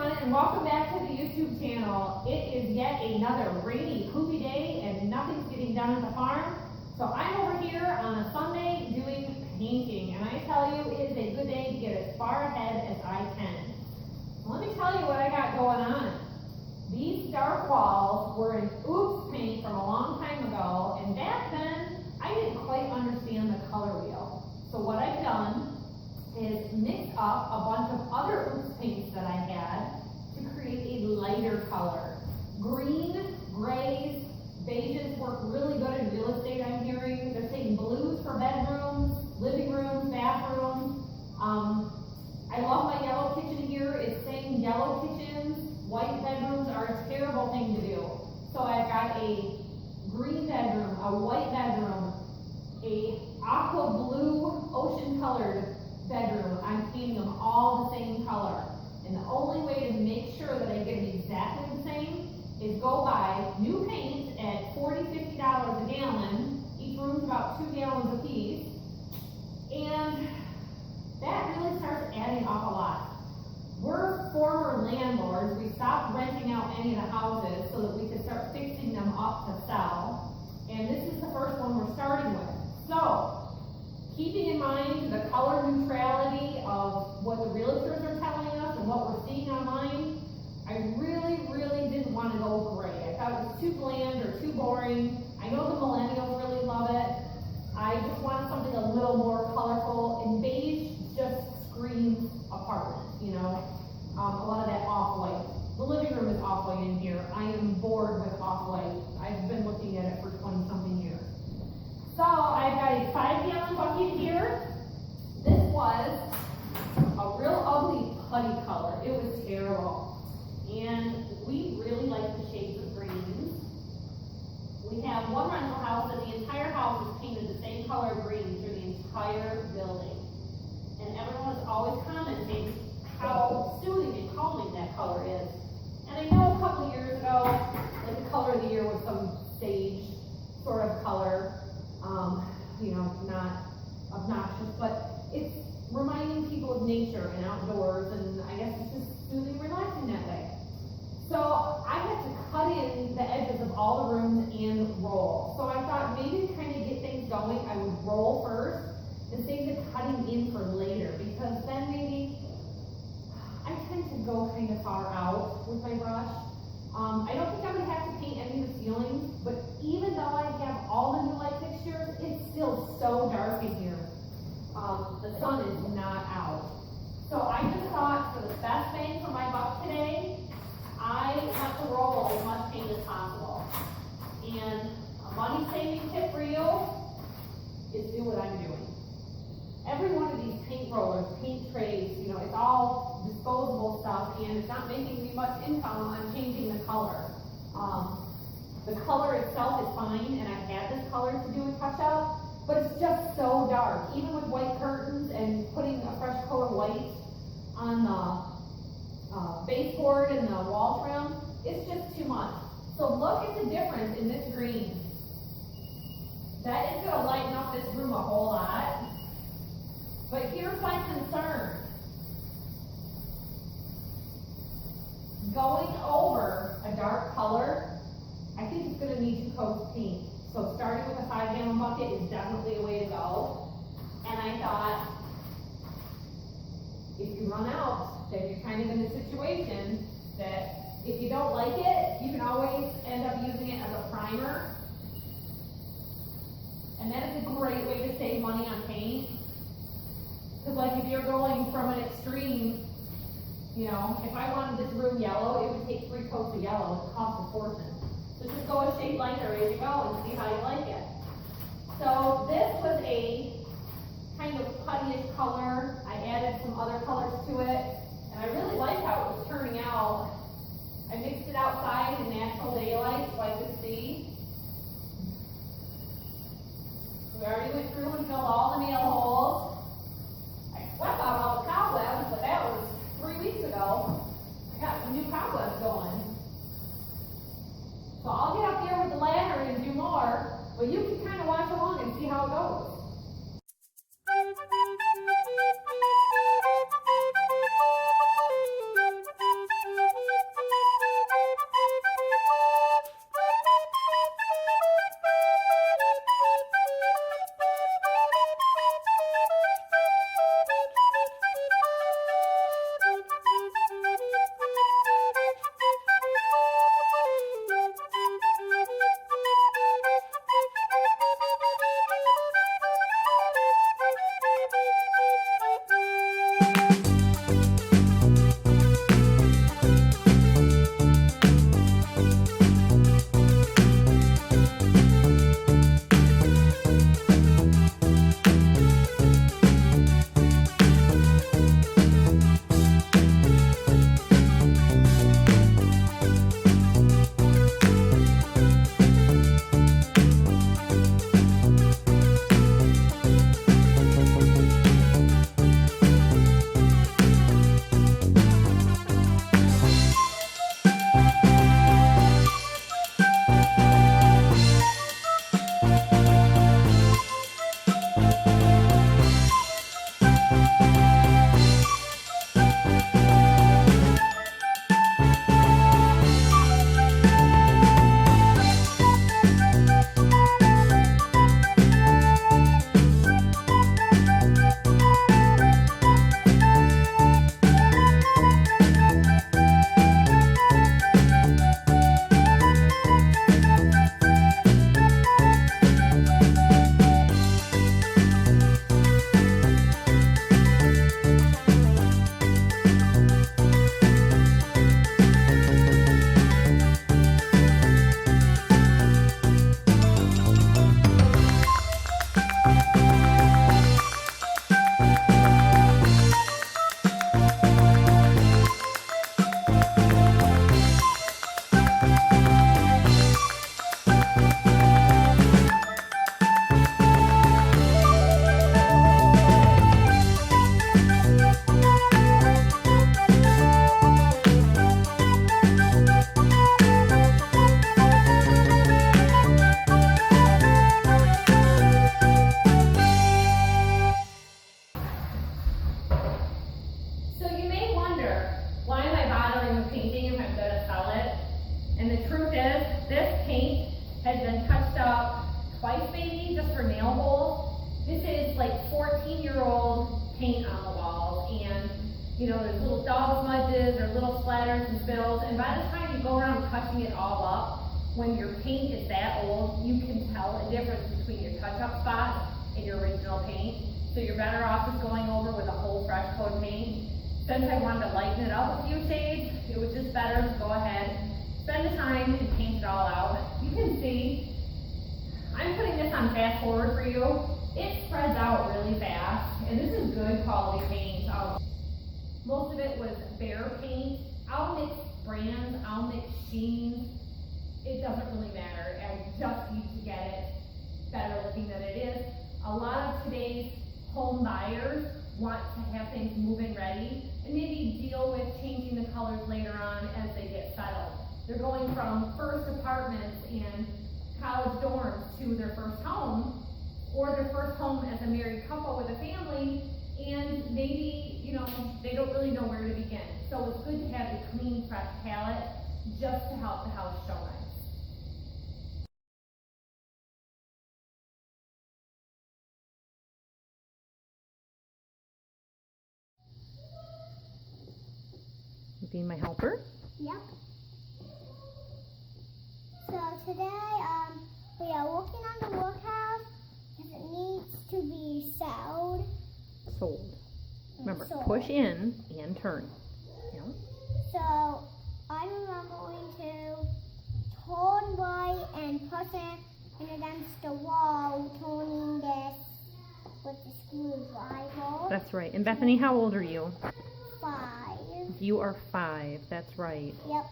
everyone, and welcome back to the YouTube channel. It is yet another rainy, poopy day, and nothing's getting done at the farm. So I'm over here on a Sunday doing painting, and I tell you, it is a good day to get as far ahead as I can. So let me tell you what I got going on. These dark walls were in Ooops paint from a long time ago, and back then, I didn't quite understand the color wheel. So what I've done is mix up a bunch of other Ooops paints that I had to create a lighter color. Green, grays, beiges work really good in real estate, I'm hearing. They're saying blues for bedrooms, living rooms, bathrooms. I love my yellow kitchen here. It's saying yellow kitchens, white bedrooms are a terrible thing to do. So I've got a green bedroom, a white bedroom, a aqua blue ocean colored bedroom. I'm painting them all the same color. And the only way to make sure that I get it exactly the same is go buy new paint at $40, $50 a gallon. Each room's about 2 gallons a piece. And that really starts adding up a lot. We're former landlords. We stopped renting out any of the houses so that we could start fixing them up to sell. And this is the first one we're starting with. So, keeping in mind the color neutrality of what the realtors are telling us and what we're seeing online, I really didn't want to go gray. I thought it was too bland or too boring. I know the millennials really love it. I just wanted something a little more colorful, and beige just screams apartment, you know. A lot of that off-white. The living room is off-white in here. I am bored with off-white. I've been looking at it for 20-something years. So I've got a 5-gallon bucket here. This was a real ugly putty color. It was terrible. And we really like the shades of greens. We have one rental house and the entire house is painted the same color of green through the entire building. And everyone is always commenting how soothing and calming that color is. And I know a couple years ago, like the color of the year was some sage sort of color. You know, not obnoxious, but it's reminding people of nature and outdoors, and I guess it's just soothing, relaxing that way. So I had to cut in the edges of all the rooms and roll. So I thought maybe to kind of get things going, I would roll first and save the cutting in for later, because then maybe I tend to go kind of far out with my brush. I don't think I'm going to have to paint any of the ceilings, but even though I have all the new light fixtures, it's still so dark in here. The sun is not out. So I just thought for the best bang for my buck today, I have to roll as much paint as possible. And a money-saving tip for you is do what I'm doing. Every one of these paint rollers, paint trays, you know, it's all disposable stuff, and it's not making me much income on changing the color. The color itself is fine, and I had this color to do a touch-up, but it's just so dark. Even with white curtains and putting a fresh coat of white on the baseboard and the wall trim, it's just too much. So look at the difference in this green. That is going to lighten up this room a whole lot. But here's my concern. Going over a dark color, I think it's going to need 2 coats of paint. So starting with a 5-gallon bucket is definitely a way to go. And I thought, if you run out, then you're kind of in a situation that if you don't like it, you can always end up using it as a primer. And that is a great way to save money on paint. Because like if you're going from an extreme, you know, if I wanted this room yellow, it would take 3 coats of yellow. It would cost a fortune. So just go a shade lighter as you go and see how you like it. So this was a kind of puttyish color. I added some other colors to it, and I really liked how it was turning out. I mixed it outside in natural daylight so I could see. We already went through and filled all the nail holes. I swept out all the cobwebs, but that was 3 weeks ago. I got some new cobwebs going. So I'll get up there with the ladder and do more, but you can kind of watch along and see how it goes. their little splatters and spills, and by the time you go around touching it all up, when your paint is that old, you can tell a difference between your touch-up spots and your original paint. So you're better off just going over with a whole fresh coat of paint. Since I wanted to lighten it up a few shades, it was just better to go ahead, spend the time and paint it all out. You can see, I'm putting this on fast forward for you. It spreads out really fast, and this is good quality paint. Most of it was bare paint. I'll mix brands, I'll mix sheens. It doesn't really matter. I just need to get it better looking than it is. A lot of today's home buyers want to have things move-in ready and maybe deal with changing the colors later on as they get settled. They're going from first apartments and college dorms to their first home, or their first home as a married couple with a family, and maybe, you know, they don't really know where to begin. So it's good to have a clean, fresh palette just to help the house show nice. You being my helper? Yep. So today, we are working on the workhouse because it needs to be sold. Sold. Remember, sold. Push in and turn. Yeah. So I'm going to turn right and push it against the wall, turning this with the screwdriver. That's right. And Bethany, how old are you? 5. You are 5. That's right. Yep.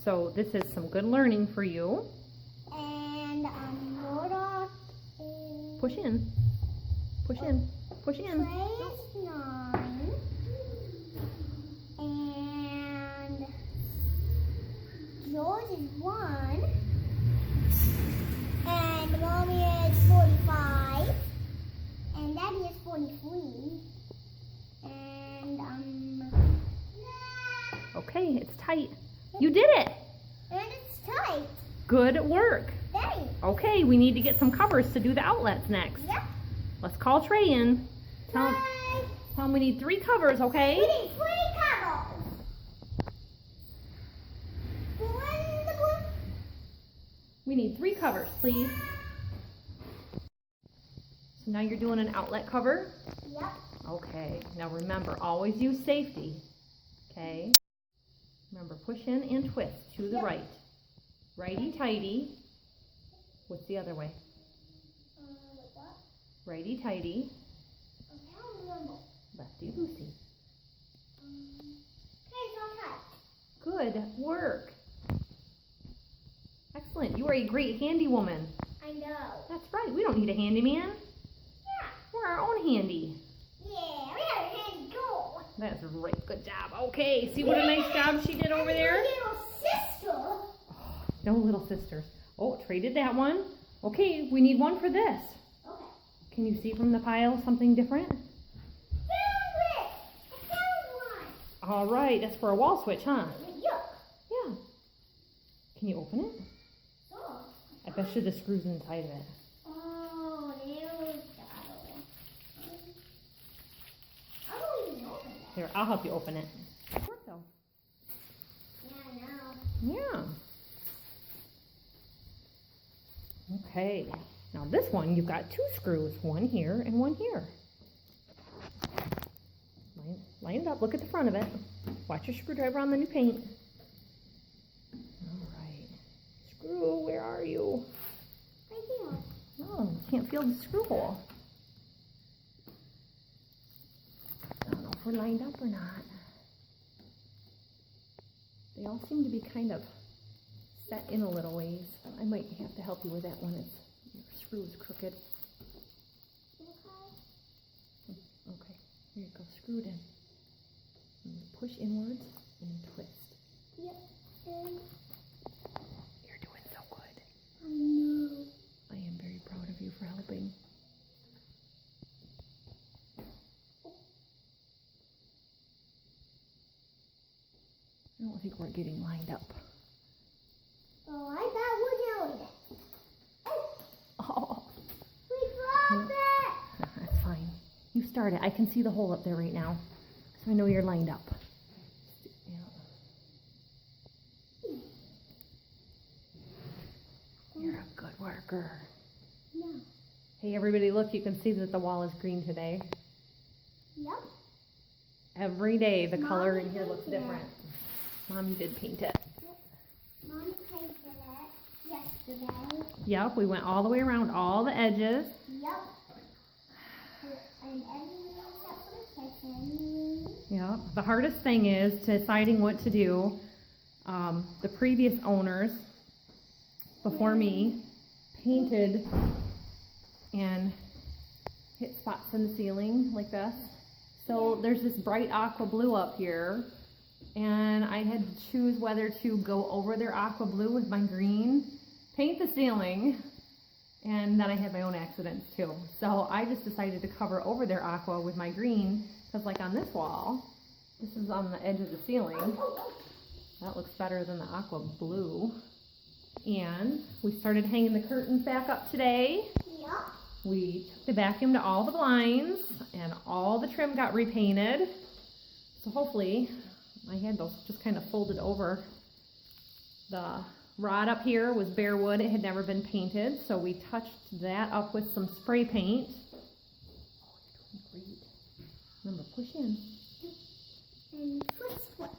So this is some good learning for you. And Murdoch is... Push in. Push in. Push in. Trey is 9. And George is 1. And Mommy is 45. And Daddy is 43. And Okay, it's tight. You did it. and it's tight. Good work. Thanks. Okay, we need to get some covers to do the outlets next. Yep. Let's call Trey in. Tell him we need 3 covers, okay? We need 3 covers. We need 3 covers, please. So now you're doing an outlet cover? Yep. Okay, now remember, always use safety. Okay? Remember, push in and twist to the Yep. right. Righty-tighty. What's the other way? Like that. Righty-tighty. Okay, I don't remember. Lefty-loosey. Okay, it's okay. Good work. Excellent. You are a great handy woman. I know. That's right. We don't need a handyman. Yeah. We're our own handy. Yeah, we got a handy girl. That's right. Good job. Okay. See what a nice job she did over there? Little sister. Oh, no little sisters. Oh, traded that one. Okay, we need one for this. Okay. Can you see from the pile something different? Found it. I found one. All right. That's for a wall switch, huh? Yuck. Yeah. Can you open it? Oh. I bet you the screw's inside of it. Oh, there's that. I don't even open that. Here, I'll help you open it. Work though. Yeah, I know. Yeah. Okay. Now this one, you've got 2 screws. One here and one here. Line it up. Look at the front of it. Watch your screwdriver on the new paint. All right. Screw, where are you? Right here. Oh, can't feel the screw hole. I don't know if we're lined up or not. They all seem to be kind of set in a little ways. I might have to help you with that one. Your screw is crooked. Okay, here you go. Screw it in. And push inwards and twist. Yep. You're doing so good. I know. I am very proud of you for helping. I don't think we're getting lined up. Oh, I thought we're doing it. Oh, We dropped it. that's fine. You start it. I can see the hole up there right now, so I know you're lined up. Yeah. darker. No. Hey everybody, look, you can see that the wall is green today. Yep. Every day the color Mommy in here looks painted different. Mommy did paint it. Yep. Mommy painted it yesterday. Yep, we went all the way around all the edges. Yep. And everything except for the kitchen. Yep. The hardest thing is deciding what to do. The previous owners before me painted and hit spots in the ceiling like this. So there's this bright aqua blue up here, and I had to choose whether to go over their aqua blue with my green, paint the ceiling, and then I had my own accidents too. So I just decided to cover over their aqua with my green, because like on this wall, this is on the edge of the ceiling. That looks better than the aqua blue. And we started hanging the curtains back up today. Yep. We took the vacuum to all the blinds, and all the trim got repainted. So hopefully, I had those just kind of folded over. The rod up here was bare wood. It had never been painted, so we touched that up with some spray paint. Oh, you're doing great. Remember, push in. And push what?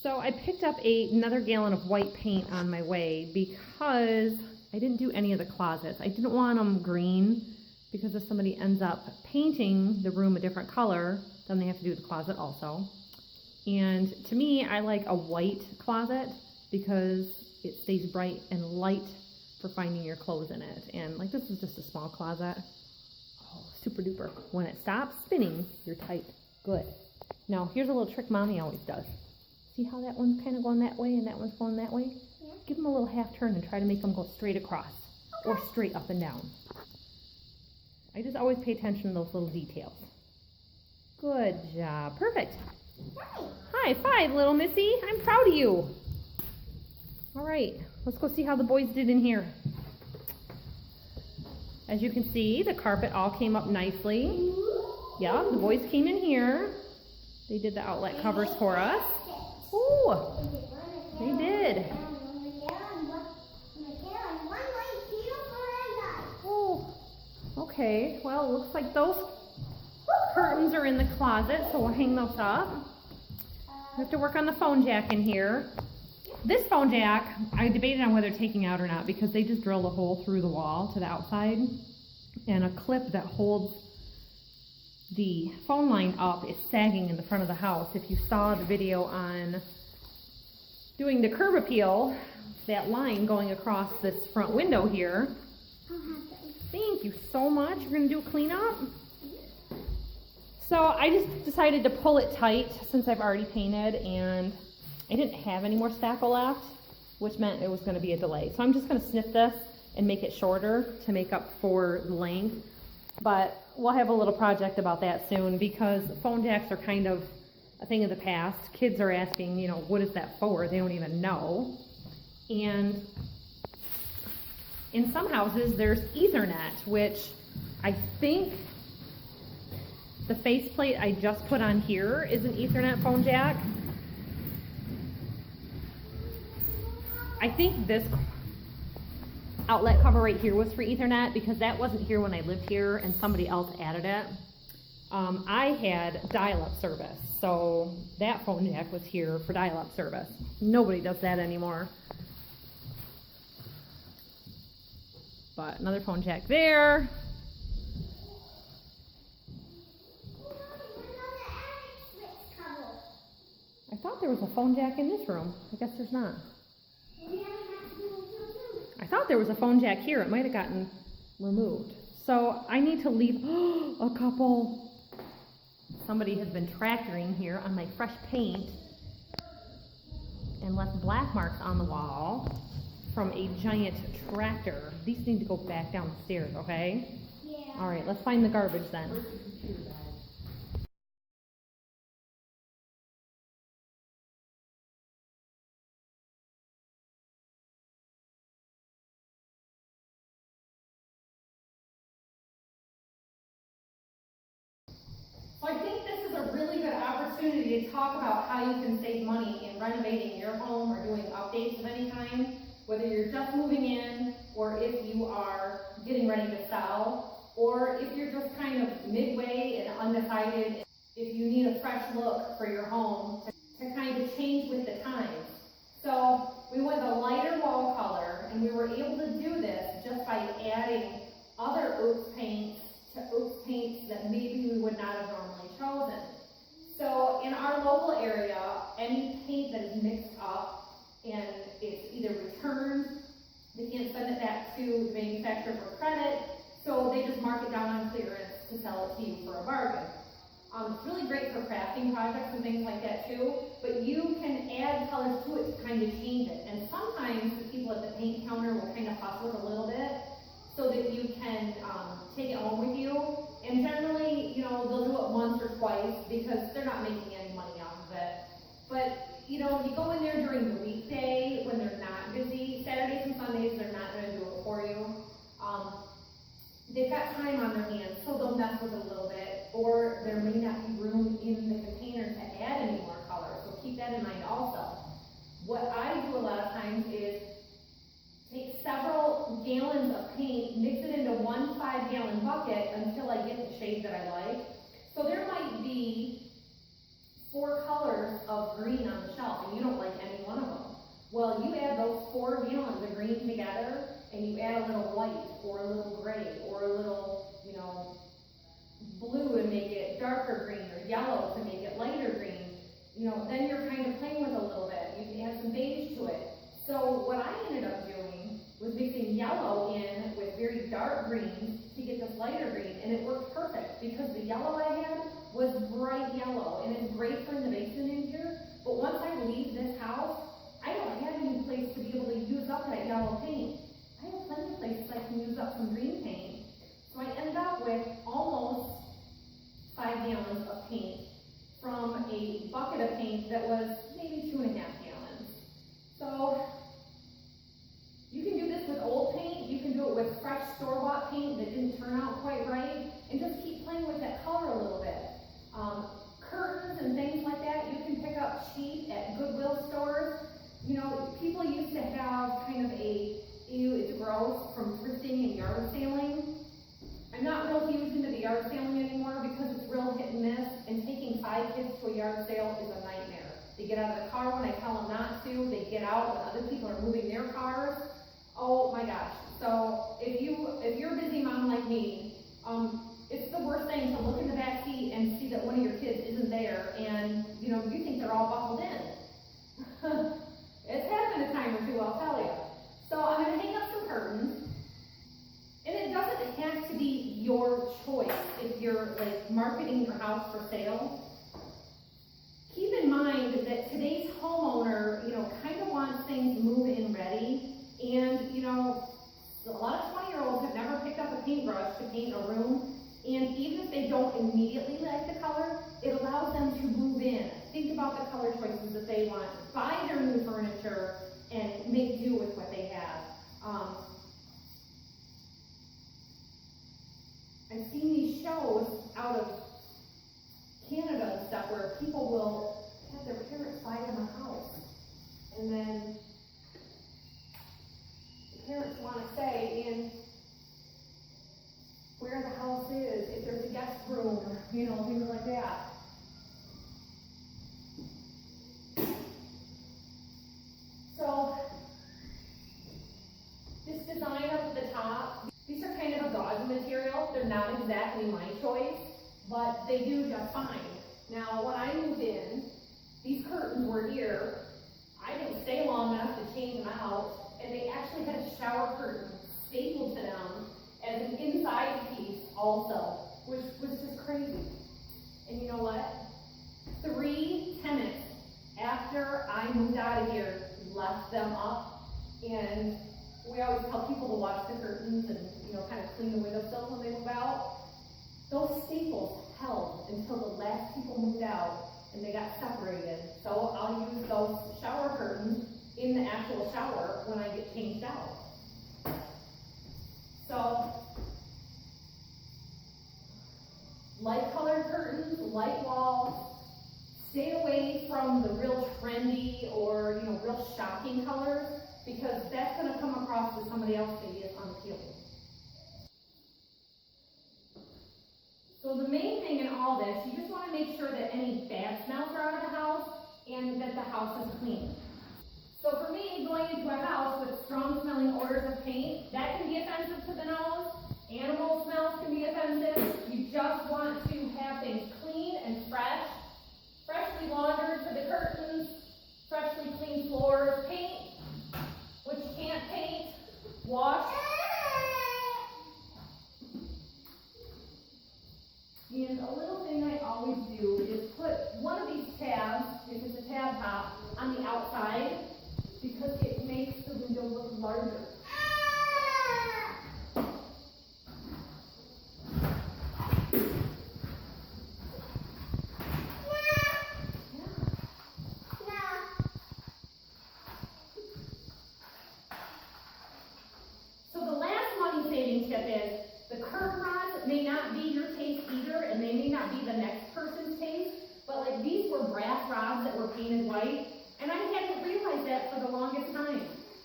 So I picked up another gallon of white paint on my way because I didn't do any of the closets. I didn't want them green because if somebody ends up painting the room a different color, then they have to do the closet also. And to me, I like a white closet because it stays bright and light for finding your clothes in it. And like this is just a small closet. Oh, super duper. When it stops spinning, you're tight. Good. Now, here's a little trick Mommy always does. See how that one's kind of going that way and that one's going that way? Yeah. Give them a little half turn and try to make them go straight across or straight up and down. I just always pay attention to those little details. Good job. Perfect. Hi. High five, little Missy. I'm proud of you. All right, let's go see how the boys did in here. As you can see, the carpet all came up nicely. Yeah, the boys came in here. They did the outlet covers for us. Ooh, they did. Oh, okay. Well, it looks like those curtains are in the closet, so we'll hang those up. We have to work on the phone jack in here. This phone jack, I debated on whether taking out or not because they just drilled a hole through the wall to the outside, and a clip that holds the phone line up is sagging in the front of the house. If you saw the video on doing the curb appeal, that line going across this front window here. Thank you so much. You're going to do a cleanup? So I just decided to pull it tight since I've already painted, and I didn't have any more spackle left, which meant it was going to be a delay. So I'm just going to snip this and make it shorter to make up for the length. But we'll have a little project about that soon because phone jacks are kind of a thing of the past. Kids are asking, you know, what is that for? They don't even know. And in some houses, there's Ethernet, which I think the faceplate I just put on here is an Ethernet phone jack. I think this outlet cover right here was for Ethernet because that wasn't here when I lived here and somebody else added it. I had dial-up service, so that phone jack was here for dial-up service. Nobody does that anymore. But another phone jack there. I thought there was a phone jack in this room. I guess there's not. I thought there was a phone jack here. It might have gotten removed. So I need to leave a couple. Somebody has been tractoring here on my fresh paint and left black marks on the wall from a giant tractor. These need to go back downstairs, okay? Yeah. All right, let's find the garbage then. So I think this is a really good opportunity to talk about how you can save money in renovating your home or doing updates of any kind. whether you're just moving in, or if you are getting ready to sell, or if you're just kind of midway and undecided, if you need a fresh look for your home to kind of change with the times. So we went a lighter wall color, and we were able to do this just by adding other Ooops paints to Ooops paints that maybe we would not have normally chosen. So in our local area, any paint that is mixed up and it's either returned, they can't send it back to the manufacturer for credit, so they just mark it down on clearance to sell it to you for a bargain. It's really great for crafting projects and things like that too, but you can add colors to it to kind of change it. And sometimes the people at the paint counter will kind of fuss with a little bit so that you can take it home with you. And generally, you know, they'll do it once or twice because they're not making any money off of it. But, you know, if you go in there during the weekday when they're not busy, Saturdays and Sundays, they're not going to do it for you. They've got time on their hands, so they'll mess with it a little bit, or there may not be room in the container to add any more color, so keep that in mind also. What I do a lot of times is take several gallons of paint, mix it into one 5-gallon bucket until I get the shade that I like. So there might be 4 colors of green on the shelf, and you don't like any one of them. Well, you add those 4 gallons of green together, and you add a little white, or a little gray, or a little, you know, blue to make it darker green, or yellow to make it lighter green. You know, then you're kind of playing with it a little bit. You can add some beige to it. So what I ended up doing was mixing yellow in with very dark greens to get this lighter green, and it worked perfect because the yellow I had was bright yellow, and it's great for in the basement in here. But once I leave this house, I don't have any place to be able to use up that yellow paint. I have plenty of places I can use up some green paint. So I ended up with almost 5 gallons of paint from a bucket of paint that was maybe 2.5 gallons. So you can do this with old paint, you can do it with fresh store-bought paint that didn't turn out quite right, and just keep playing with that color a little bit. Curtains and things like that, you can pick up cheap at Goodwill stores. You know, people used to have kind of a, ew, it's gross from thrifting and yard sailing. I'm not real huge into the yard sailing anymore because it's real hit and miss, and taking 5 kids to a yard sale is a nightmare. They get out of the car when I tell them not to, they get out when other people are moving their cars. Oh my gosh. So if you're a busy mom like me, it's the worst thing to look in the back seat and see that one of your kids isn't there, and you know, you think they're all buckled in. It's happened a time or two, I'll tell you. So I'm going to hang up some curtains, and it doesn't have to be your choice if you're like marketing your house for sale. Keep in mind that today's homeowner, you know, kind of wants things move-in ready, and you know, a lot of 20-year-olds have never picked up a paintbrush to paint a room, and even if they don't immediately like the color, it allows them to move in, think about the color choices that they want, buy their new furniture, and make do with what they have. I've seen these shows out of Canada and stuff where people will have their parents buy them a house, and then the parents want to stay in where the house is, if there's a guest room, you know, things like that. So, this design up at the top, these are kind of a gauze material. They're not exactly my choice, but they do just fine. Now, when I moved in, these curtains were here. I didn't stay long enough to change them out, and they actually had a shower curtain stapled to them as an inside piece also, which was just crazy. And you know what? 3 tenants after I moved out of here left them up, and we always tell people to wash the curtains and, you know, kind of clean the windowsills when they move out. Those staples held until the last people moved out and they got separated. So I'll use those shower curtains in the actual shower when I get changed out. So, light colored curtains, light walls, stay away from the real trendy or, you know, real shocking colors. because that's gonna come across to somebody else maybe as unappealing. So the main thing in all this, you just wanna make sure that any bad smells are out of the house and that the house is clean. So for me, going into a house with strong smelling odors of paint, that can be offensive to the nose. Animal smells can be offensive. You just want to have things clean and fresh. Freshly laundered for the curtains, freshly cleaned floors, paint, which you can't paint, wash. And a little thing I always do is put one of these tabs, if it's a tab top, on the outside because it makes the window look larger. So the last money saving tip is the curtain rods may not be your taste either, and they may not be the next person's taste, but like these were brass rods that were painted white, and I hadn't realized that for the longest time.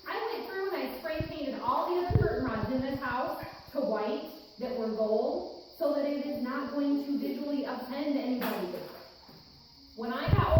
I went through and I spray painted all the other curtain rods in this house to white that were gold, so that it is not going to visually offend anybody. When I got